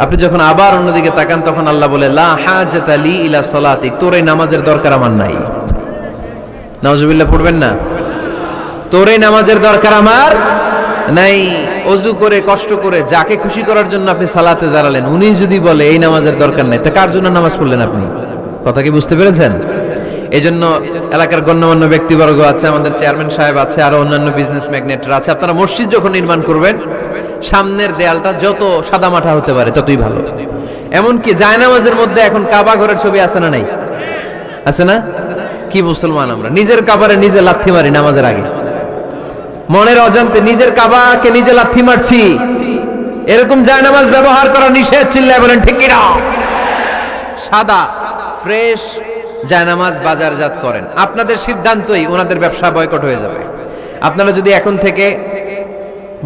আপনি যখন আবার অন্যদিকে তাকান তখন আল্লাহ বলে লা হাজাতা লি ইলা সালাতি, তোর এই নামাজের দরকার আমার নাই। নাউজুবিল্লাহ পড়বেন না? তোর এই নামাজের দরকার আমার নাই। ওযু করে কষ্ট করে যাকে খুশি করার জন্য আপনি সালাতে দাঁড়ালেন, উনি যদি বলে এই নামাজের দরকার নাই, তা কার জন্য নামাজ পড়লেন আপনি? কথা কি বুঝতে পেরেছেন? এজন্য এলাকার গণ্যমান্য ব্যক্তিবর্গ আছে, আমাদের চেয়ারম্যান সাহেব আছে, আরো অন্যান্য বিজনেস ম্যাগনেটরা আছে, আপনারা মসজিদ যখন নির্মাণ করবেন সামনের দেয়ালটা যত সাদামাটা হতে পারে ততই ভালো। এমনকি জায়নামাজের মধ্যে এখন কাবা ঘরের ছবি আছে না নাই? আছে না? কি মুসলমান আমরা, নিজের কাবারে নিজে লাথি মারি নামাজের আগে, মনের অজান্তে নিজের কাবাকে নিজে লাথি মারছি। এরকম জায়নামাজ ব্যবহার করা নিষেধ, চিল্লায় বলেন ঠিক কি না? সাদা ফ্রেশ জায়নামাজ বাজারজাত করেন, আপনাদের সিদ্ধান্তই ওনাদের ব্যবসা বয়কট হয়ে যাবে। আপনারা যদি এখন থেকে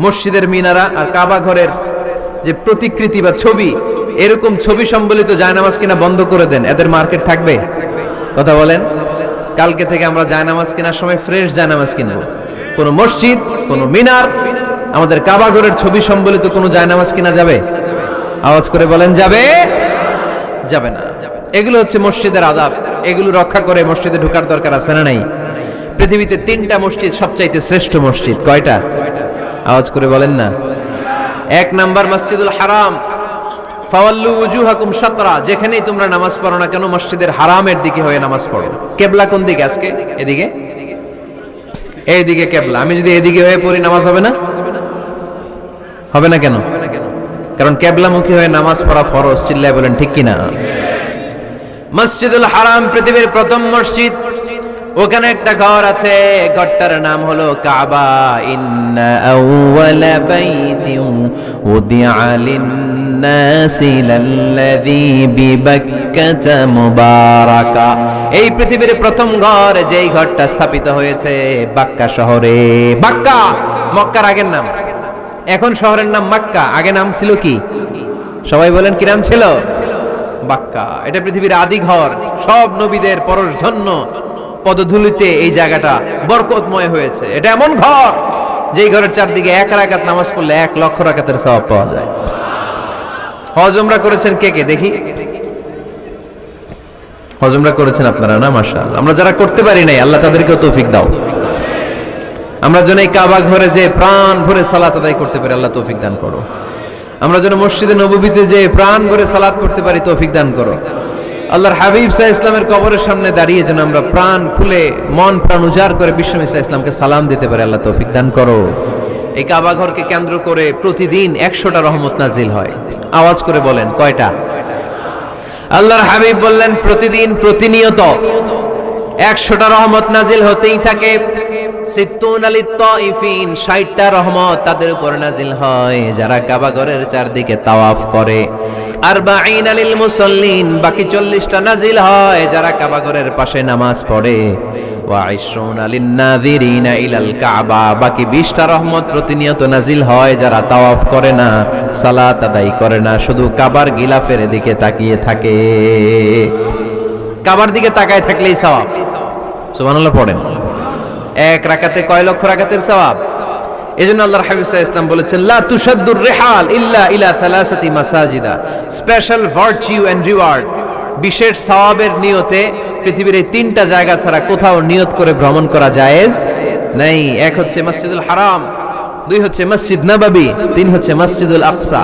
মসজিদের মিনারা আর কাবা ঘরের যে প্রতিকৃতি বা ছবি, এরকম ছবি সম্বলিত জায়নামাজ কিনা বন্ধ করে দেন, এদের মার্কেট থাকবে? কথা বলেন। কালকে থেকে আমরা জায়নামাজ কেনার সময় ফ্রেশ জায়নামাজ কিনবো। কোন মসজিদ, কোন মিনার, আমাদের কাবা ঘরের ছবি সম্বলিত কোন জায়নামাজ কিনা যাবে? আওয়াজ করে বলেন যাবে? যাবে না। এগুলো হচ্ছে মসজিদের আদাব, এগুলো রক্ষা করে মসজিদে ঢোকার দরকার আছে না নাই? পৃথিবীতে 3টা মসজিদ সবচাইতে শ্রেষ্ঠ মসজিদ, কয়টা? আওয়াজ করে বলেন না। 1 নাম্বার মসজিদুল হারাম, ফাওয়াল্লু উজুহাকুম শাতরা, যেখানেই তোমরা নামাজ পড়ো না কেন মসজিদের হারামের দিকে হয়ে নামাজ পড়ো। কেবলা কোন দিকে আজকে? এদিকে, এইদিকে কেবলা। আমি যদি এদিকে হয়ে পড়ি নামাজ হবে না? হবে না কেন? কারণ কেবলামুখী হয়ে নামাজ পড়া ফরজ, চিল্লায় বলেন ঠিক কিনা? মসজিদুল হারাম পৃথিবীর প্রথম মসজিদ, ওখানে একটা ঘর আছে, ঘরটার নাম হলো কাবা। ইন্না আউওয়ালা বাইতিন উদিআ লিন-নাসি লাল্লাযী বিবাক্কাতা মুবারাকা। এই পৃথিবীর প্রথম ঘর, যেই ঘরটা স্থাপিত হয়েছে বাক্কা শহরে। বাক্কা মক্কার আগের নাম, এখন শহরের নাম মক্কা, আগে নাম ছিল কি? সবাই বলেন কি নাম ছিল? বাক্কা। এটা পৃথিবীর আদি ঘর, সব নবীদের পরশধন্য পদধূলিতে এই জায়গাটা বরকতময় হয়েছে। এটা এমন ঘর যেই ঘরের চারদিকে 1 রাকাত নামাজ পড়লে 1 লক্ষ রাকাতের সওয়াব পাওয়া যায়। হজ উমরা করেছেন কে কে দেখি? হজ উমরা করেছেন আপনারা না? মাশাআল্লাহ। আমরা যারা করতে পারি নাই, আল্লাহ তাদেরকেও তৌফিক দাও। আমরা যেন এই কাবা ঘরে যে প্রাণ ভরে সালাত আদায় করতে পারি, আল্লাহ তৌফিক দান করো। আমরা যেন মসজিদে নববীতে যে প্রাণ ভরে সালাত করতে পারি, তৌফিক দান করো। আল্লাহর হাবিব সাল্লাল্লাহু আলাইহি ইসলামের কবরের সামনে দাঁড়িয়ে যেন আমরা প্রাণ খুলে মন প্রাণ উজাড় করে বিশ্বনবী সাল্লাল্লাহু আলাইহি ইসলামকে সালাম দিতে পারি, আল্লাহ তৌফিক দান করো। এই কাবা ঘরকে কেন্দ্র করে প্রতিদিন 100টা রহমত নাজিল হয়। আওয়াজ করে বলেন কয়টা? আল্লাহর হাবিব বললেন প্রতিদিন প্রতিনিয়ত 100টা রহমত নাজিল হতেই থাকে। 60টা রহমত তাদের উপর নাজিল হয় যারা কাবা ঘরের চারদিকে তাওয়াফ করে। 40 লিল মুসাল্লিন, বাকি 40টা নাজিল হয় যারা কাবা ঘরের পাশে নামাজ পড়ে। ওয়া 20 লিন নাযিরিনা ইলাল কাবা, বাকি 20টা রহমত প্রতিনিয়ত নাজিল হয় যারা তাওয়াফ করে না, সালাত আদায় করে না, শুধু কাবার গিলাফের দিকে তাকিয়ে থাকে। কাবার দিকে তাকায় থাকলেই সওয়াব। সুবহানাল্লাহ পড়েন। 1 রাকাতে কয় লক্ষ রাকাতের সওয়াব? এজন্য আল্লাহর হাবিব সাল্লাল্লাহু আলাইহি ওয়াসাল্লাম বলেছেন লা তুশাদ্দুর রিহাল ইল্লা ইলা সালাসাতি মাসাজিদা, স্পেশাল ভার্চু এন্ড রিওয়ার্ড, বিশেষ সওয়াবের নিয়তে পৃথিবীর এই 3টা জায়গা ছাড়া কোথাও নিয়ত করে ভ্রমণ করা জায়েজ নাই। 1 হচ্ছে মসজিদুল হারাম, 2 হচ্ছে মসজিদ নববী, 3 হচ্ছে মসজিদুল আকসা।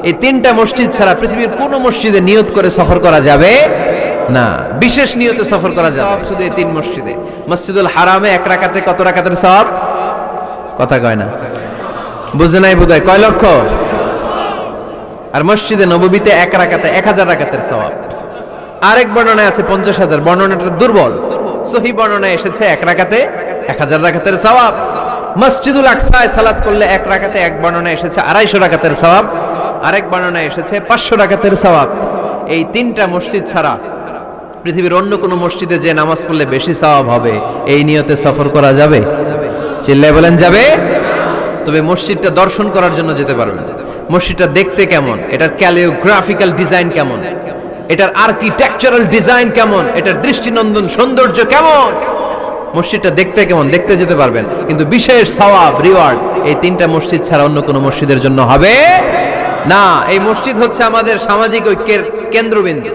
এই 3টা মসজিদ ছাড়া পৃথিবীর কোনো মসজিদে নিয়ত করে সফর করা যাবে না, বিশেষ নিয়তে সফর করা যাবে শুধু এই 3 মসজিদে। মসজিদুল হারামে 1 রাকাতে কত রাকাতের সওয়াব? কথা কয় না, বুঝে নাই বোধহয়। কয় লক্ষ? আর মসজিদে নববীতে 1 রাকাতে 1000 রাকাতের সওয়াব। আরেক বর্ণনায় আছে 50,000, বর্ণনাটা দুর্বল। সহিহ বর্ণনায় এসেছে 1 রাকাতে 1000 রাকাতের সওয়াব। মসজিদুল আকসায় সালাত করলে 1 রাকাতে, এক বর্ণনায় এসেছে 250 রাকাতের সওয়াব, আরেক বর্ণনায় এসেছে 500 রাকাতের সওয়াব। এই 3টা মসজিদ ছাড়া পৃথিবীর অন্য কোনো মসজিদে যে নামাজ পড়লে বেশি সওয়াব হবে, এই নিয়তে সফর করা যাবে? চিল্লায় বলেন যাবে। তবে মসজিদটা দর্শন করার জন্য যেতে পারবেন। মসজিদটা দেখতে কেমন, এটার ক্যালিওগ্রাফিক্যাল ডিজাইন কেমন, এটার আর্কিটেকচারাল ডিজাইন কেমন, এটার দৃষ্টিনন্দন সৌন্দর্য কেমন, মসজিদটা দেখতে কেমন, দেখতে যেতে পারবেন। কিন্তু বিশেষ সওয়াব রিওয়ার্ড এই 3টা মসজিদ ছাড়া অন্য কোনো মসজিদের জন্য হবে না, এই মসজিদ হচ্ছে আমাদের সামাজিক ঐক্যের কেন্দ্রবিন্দু।